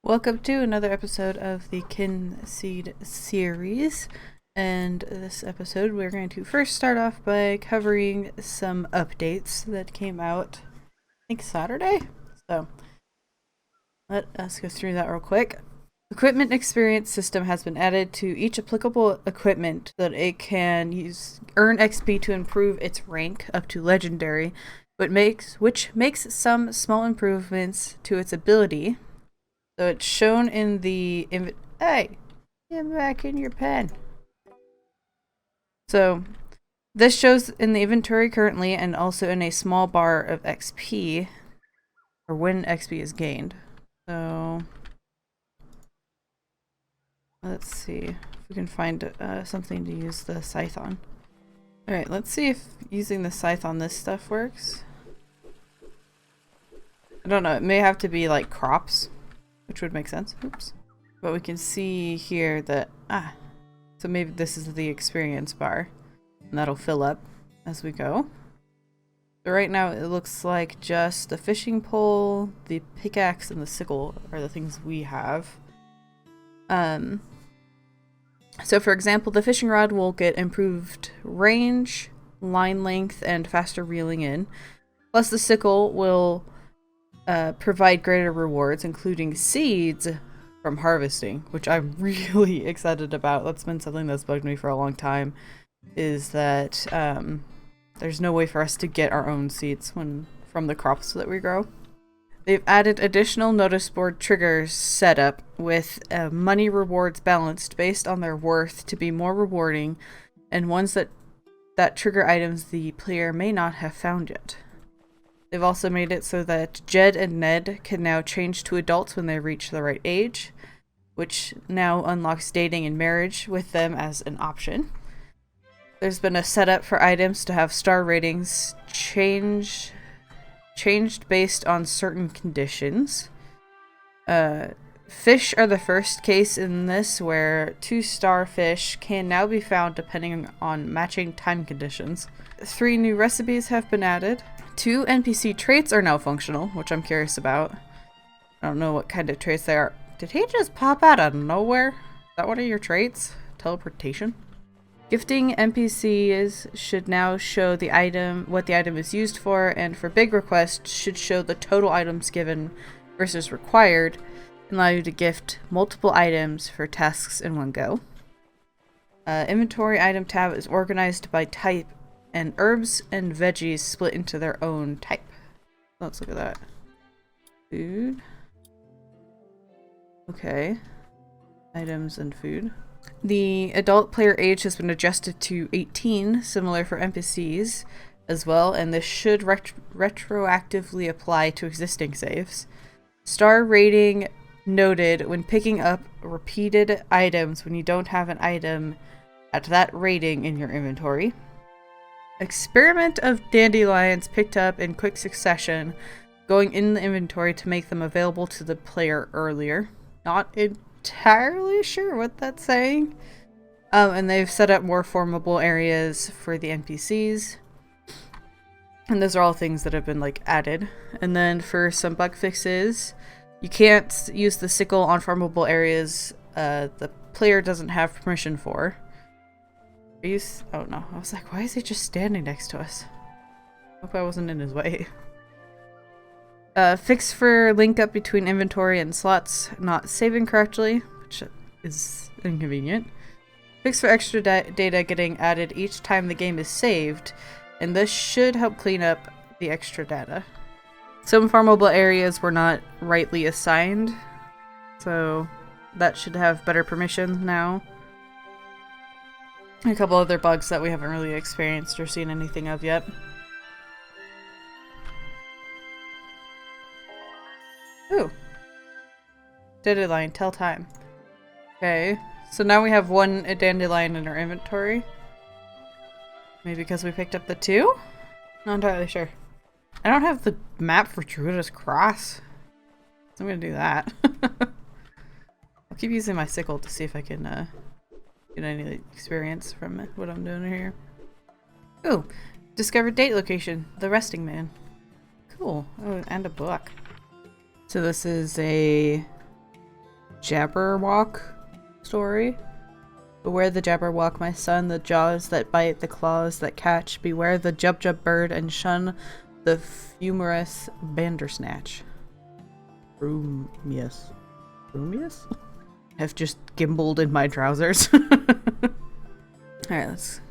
Welcome to another episode of the Kynseed series, and this episode we're going to first start off by covering some updates that came out, I think Saturday? So, let us go through that real quick. Equipment experience system has been added to each applicable equipment so that it can earn XP to improve its rank up to legendary, which makes some small improvements to its ability. So it's shown in the Hey, get back in your pen. So this shows in the inventory currently, and also in a small bar of XP, or when XP is gained. So let's see if we can find something to use the scythe on. Alright, let's see if using the scythe on this stuff works. I don't know, it may have to be like crops, which would make sense. Oops. But we can see here that, so maybe this is the experience bar, and that'll fill up as we go. So right now it looks like just the fishing pole, the pickaxe, and the sickle are the things we have. So for example, the fishing rod will get improved range, line length, and faster reeling in. Plus the sickle will provide greater rewards, including seeds from harvesting, which I'm really excited about. That's been something that's bugged me for a long time, is that there's no way for us to get our own seeds from the crops that we grow. They've added additional notice board triggers setup with money rewards balanced based on their worth to be more rewarding, and ones that trigger items the player may not have found yet. They've also made it so that Jed and Ned can now change to adults when they reach the right age, which now unlocks dating and marriage with them as an option. There's been a setup for items to have star ratings changed based on certain conditions. Fish are the first case in this, where 2-star fish can now be found depending on matching time conditions. 3 new recipes have been added. 2 NPC traits are now functional, which I'm curious about. I don't know what kind of traits they are. Did he just pop out of nowhere? Is that one of your traits? Teleportation? Gifting NPCs should now show the item, what the item is used for, and for big requests should show the total items given versus required, and allow you to gift multiple items for tasks in one go. Inventory item tab is organized by type, and herbs and veggies split into their own type. Let's look at that. Food. Okay. Items and food. The adult player age has been adjusted to 18, similar for NPCs as well, and this should retroactively apply to existing saves. Star rating noted when picking up repeated items when you don't have an item at that rating in your inventory. Experiment of dandelions picked up in quick succession, going in the inventory to make them available to the player earlier. Not entirely sure what that's saying. And they've set up more formable areas for the NPCs. And those are all things that have been added. And then for some bug fixes, you can't use the sickle on formable areas the player doesn't have permission for. Oh no, I was like, why is he just standing next to us? Hope I wasn't in his way. Fix for link up between inventory and slots not saving correctly, which is inconvenient. Fix for extra data getting added each time the game is saved, and this should help clean up the extra data. Some farmable areas were not rightly assigned, so that should have better permissions now. A couple other bugs that we haven't really experienced or seen anything of yet. Ooh. Dandelion, tell time. Okay, so now we have 1 dandelion in our inventory. Maybe because we picked up the 2? Not entirely sure. I don't have the map for Druida's Cross, so I'm gonna do that. I'll keep using my sickle to see if I can get any experience from what I'm doing here. Ooh, discovered date location, the resting man. Cool. Oh, and a book. So this is a Jabberwock story. Beware the Jabberwock, my son, the jaws that bite, the claws that catch. Beware the Jub bird and shun the fumerous Bandersnatch. Yes. Yes? I've just gimbaled in my trousers. Alright, let's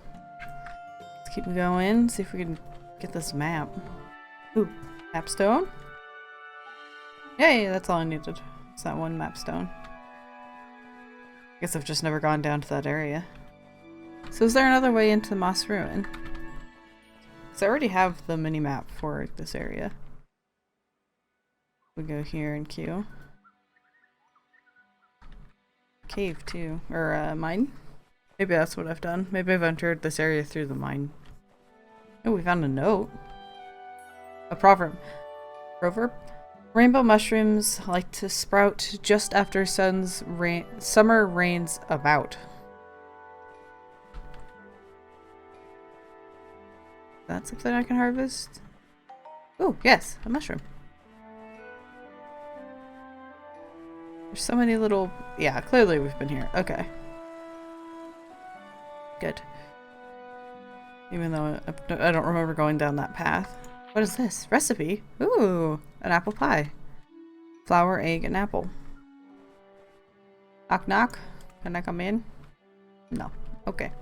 keep going. See if we can get this map. Ooh, map stone? Yay, that's all I needed. It's that one map stone. I guess I've just never gone down to that area. So is there another way into Moss Ruin? Because I already have the mini-map for this area. We go here and queue. Cave too. Or mine? Maybe that's what I've done. Maybe I've entered this area through the mine. Oh, we found a note. A proverb. Proverb? Rainbow mushrooms like to sprout just after summer rains about. That's something I can harvest? Oh, yes, a mushroom. There's so many little... Yeah, clearly we've been here. Okay. Good. Even though I don't remember going down that path. What is this? Recipe? Ooh, an apple pie. Flour, egg, and apple. Knock knock. Can I come in? No. Okay.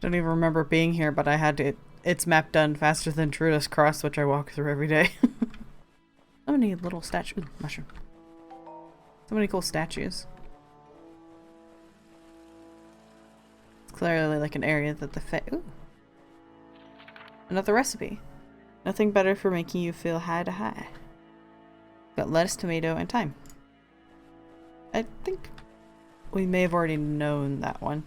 Don't even remember being here, but I had its map done faster than Truda's Cross, which I walk through every day. So many little statues. Ooh, mushroom. So many cool statues. It's clearly like an area that the ooh. Another recipe. Nothing better for making you feel high to high. Got lettuce, tomato, and thyme. I think we may have already known that one.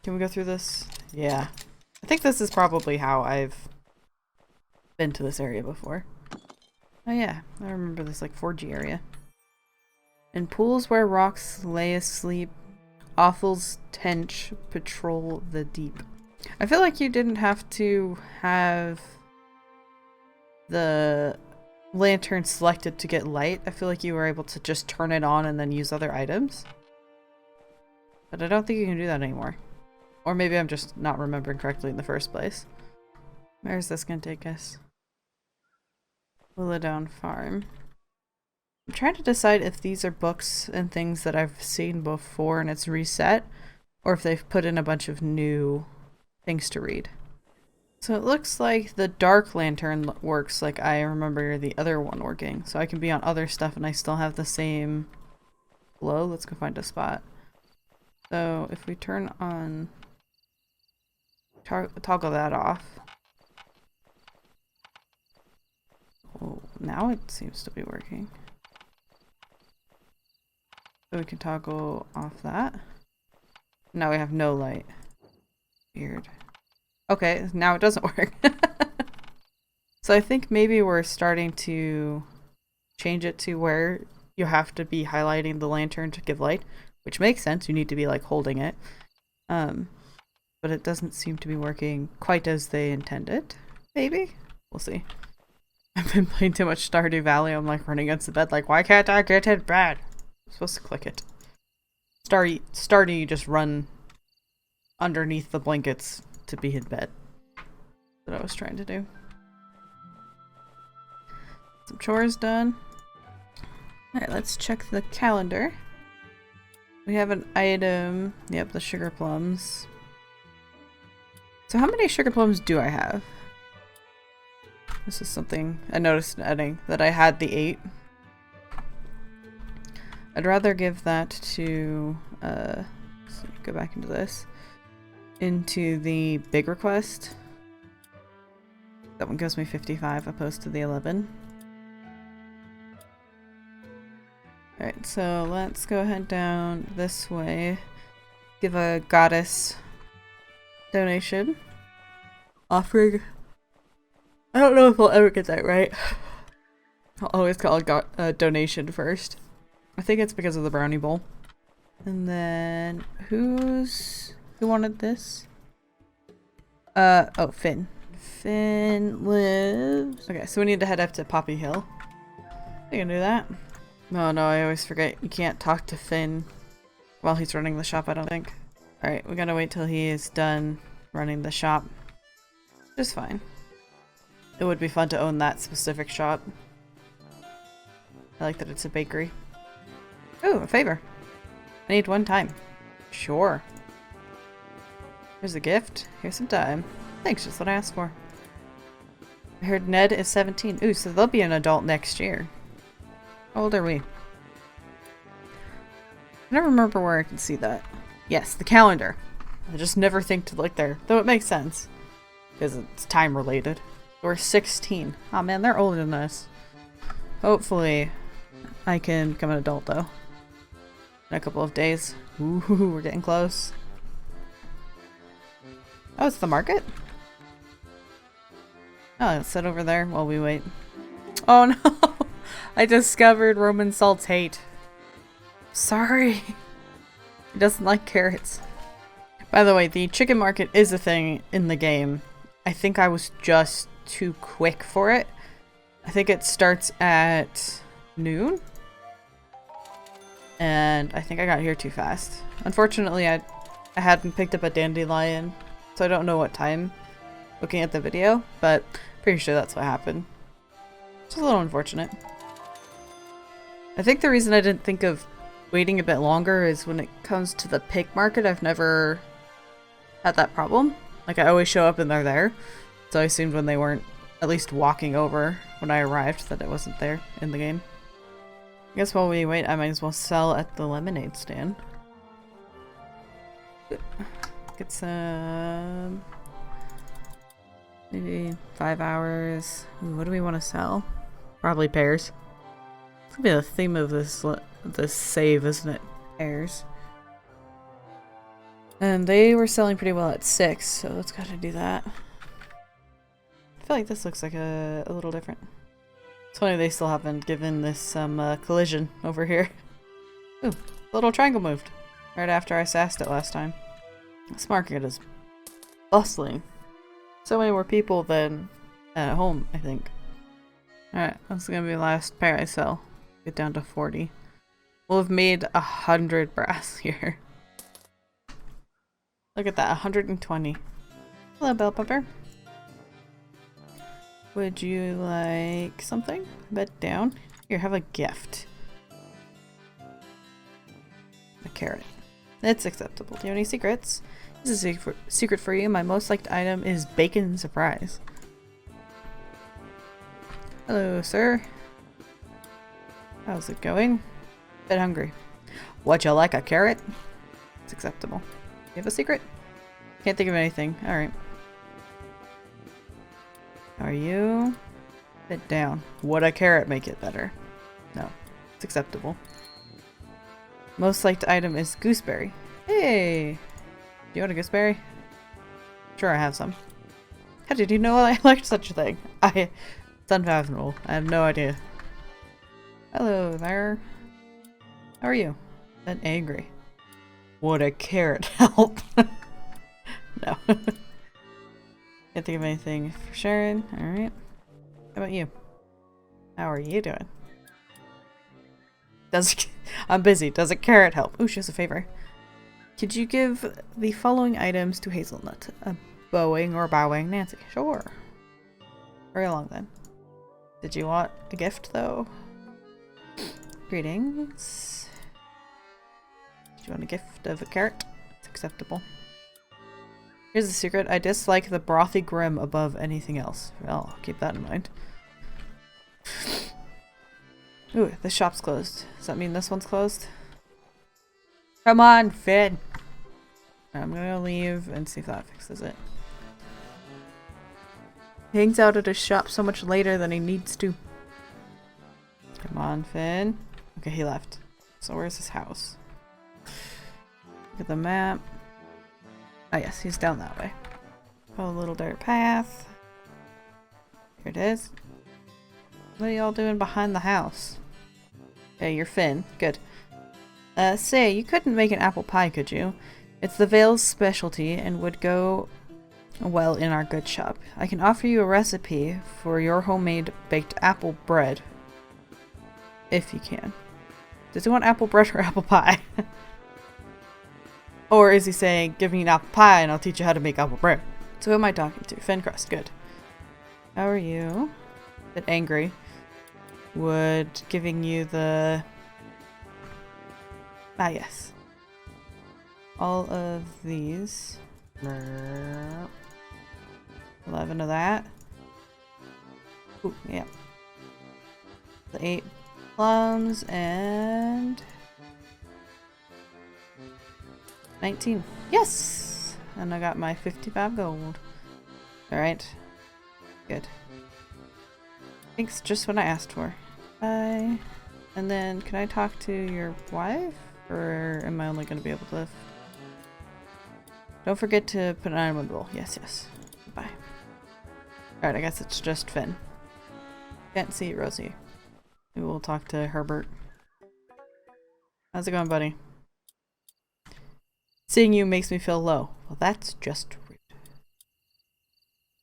Can we go through this? Yeah. I think this is probably how I've been to this area before. Oh yeah, I remember this like 4G area. In pools where rocks lay asleep, offals tench patrol the deep. I feel like you didn't have to have the lantern selected to get light. I feel like you were able to just turn it on and then use other items. But I don't think you can do that anymore. Or maybe I'm just not remembering correctly in the first place. Where's this gonna take us? Willowdown Farm. I'm trying to decide if these are books and things that I've seen before and it's reset, or if they've put in a bunch of new things to read. So it looks like the dark lantern works like I remember the other one working. So I can be on other stuff and I still have the same glow. Let's go find a spot. So if we turn on... toggle that off. Oh, now it seems to be working. So we can toggle off that. Now we have no light. Weird. Okay, now it doesn't work. So I think maybe we're starting to change it to where you have to be highlighting the lantern to give light, which makes sense. You need to be like holding it. But it doesn't seem to be working quite as they intended. Maybe? We'll see. I've been playing too much Stardew Valley. I'm like running against the bed like, why can't I get in bed? I'm supposed to click it. Stardew, you just run underneath the blankets to be in bed. That's what I was trying to do. Some chores done. Alright, let's check the calendar. We have an item. Yep, the sugar plums. So how many sugar plums do I have? This is something I noticed in editing, that I had the 8. I'd rather give that to, so go back into this. Into the big request. That one gives me 55 opposed to the 11. Alright, so let's go ahead down this way. Give a goddess donation. Offering. I don't know if I'll ever get that right. I'll always call a donation first. I think it's because of the brownie bowl. And then who wanted this? Oh, Finn. Finn lives. Okay, so we need to head up to Poppy Hill. We can do that. Oh no, I always forget. You can't talk to Finn while he's running the shop, I don't think. Alright, we gotta wait till he is done running the shop. Just fine. It would be fun to own that specific shop. I like that it's a bakery. Ooh, a favor. I need one time. Sure. Here's a gift. Here's some time. Thanks, just what I asked for. I heard Ned is 17. Ooh, so they'll be an adult next year. How old are we? I never remember where I can see that. Yes, the calendar. I just never think to look there. Though it makes sense. Because it's time related. We're 16. Oh man, they're older than us. Hopefully, I can become an adult though. In a couple of days. Ooh, we're getting close. Oh, it's the market? Oh, let's sit over there while we wait. Oh no! I discovered Roman Salt's hate. Sorry. He doesn't like carrots. By the way, the chicken market is a thing in the game. I think I was just too quick for it. I think it starts at noon. And I think I got here too fast. Unfortunately, I hadn't picked up a dandelion, so I don't know what time looking at the video, but pretty sure that's what happened. It's a little unfortunate. I think the reason I didn't think of waiting a bit longer is when it comes to the pig market, I've never had that problem. Like, I always show up and they're there. So I assumed when they weren't at least walking over when I arrived that it wasn't there in the game. I guess while we wait, I might as well sell at the lemonade stand. Get some... maybe 5 hours. Ooh, what do we want to sell? Probably pears. It's gonna be the theme of this save, isn't it? Pears. And they were selling pretty well at 6, so let's gotta do that. I feel like this looks like a little different. It's funny they still haven't given this some collision over here. Ooh, the little triangle moved. Right after I sassed it last time. This market is bustling. So many more people than at home, I think. Alright, that's gonna be the last pair I sell. Get down to 40. We'll have made 100 brass here. Look at that, 120. Hello, bell pepper. Would you like something? Bet down. Here, have a gift. A carrot. It's acceptable. Do you have any secrets? This is a secret for you. My most liked item is bacon surprise. Hello, sir. How's it going? Bit hungry. Would you like a carrot? It's acceptable. You have a secret? Can't think of anything. Alright. Are you? Bit down. Would a carrot make it better? No. It's acceptable. Most liked item is gooseberry. Hey! Do you want a gooseberry? Sure, I have some. How did you know I liked such a thing? It's unfathomable. I have no idea. Hello there. How are you? I'm angry. Would a carrot help? No. Can't think of anything for sharing. Alright. How about you? How are you doing? I'm busy. Does a carrot help? Ooh, she has a favor. Could you give the following items to Hazelnut? A bowing Nancy. Sure. Hurry along then. Did you want a gift though? Greetings. Do you want a gift of a carrot? It's acceptable. Here's the secret. I dislike the brothy grim above anything else. Well, I'll keep that in mind. Ooh, the shop's closed. Does that mean this one's closed? Come on, Finn! I'm gonna leave and see if that fixes it. He hangs out at his shop so much later than he needs to. Come on, Finn. Okay, he left. So where's his house? Look at the map. Oh yes, he's down that way. Oh, a little dirt path. Here it is. What are y'all doing behind the house? Okay, you're Finn. Good. Say, you couldn't make an apple pie, could you? It's the Vale's specialty and would go well in our good shop. I can offer you a recipe for your homemade baked apple bread. If you can. Does he want apple bread or apple pie? Or is he saying, give me an apple pie and I'll teach you how to make apple bread? So who am I talking to? Fincrust, good. How are you? A bit angry. Would giving you the... Ah, yes. All of these. 11 of that. Ooh, yeah. The 8 plums and 19. Yes! And I got my 55 gold. Alright. Good. Thanks, just what I asked for. Bye. And then, can I talk to your wife? Or am I only going to be able to... Don't forget to put an item on the roll. Yes, yes. Bye. Alright, I guess it's just Finn. Can't see Rosie. Maybe we'll talk to Herbert. How's it going, buddy? Seeing you makes me feel low. Well, that's just rude.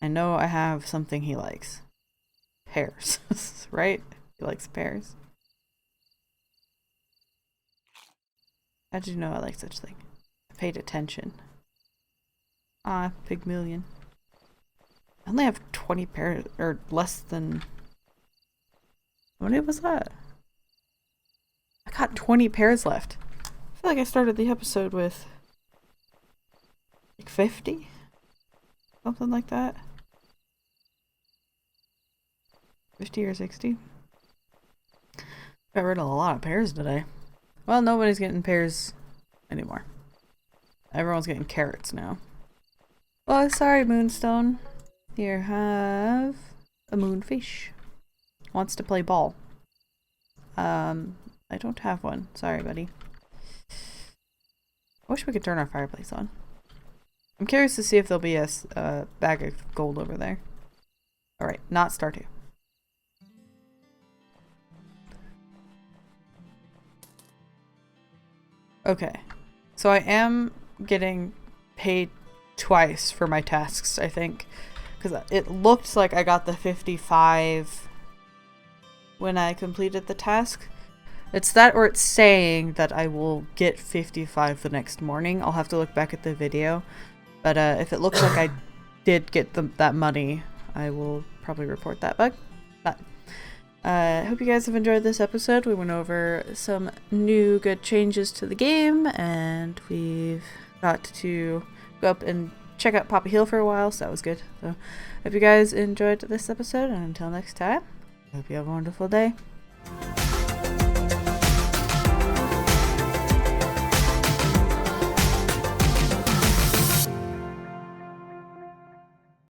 I know I have something he likes. Pears. Right? He likes pears. How did you know I like such thing? I paid attention. Ah, Pygmalion. I only have 20 pears, or less than... How many was that? I got 20 pears left. I feel like I started the episode with... like 50? Something like that. 50 or 60? Got rid of a lot of pears today. Well, nobody's getting pears anymore. Everyone's getting carrots now. Oh, sorry, Moonstone. Here, have a moonfish. Wants to play ball. I don't have one. Sorry, buddy. I wish we could turn our fireplace on. I'm curious to see if there'll be a bag of gold over there. Alright, not star 2. Okay. So I am getting paid twice for my tasks, I think. Because it looked like I got the 55 when I completed the task. It's that, or it's saying that I will get 55 the next morning. I'll have to look back at the video. But if it looks like I did get that money, I will probably report that bug. But I hope you guys have enjoyed this episode. We went over some new good changes to the game, and we've got to go up and check out Poppy Hill for a while, so that was good. So hope you guys enjoyed this episode, and until next time, I hope you have a wonderful day.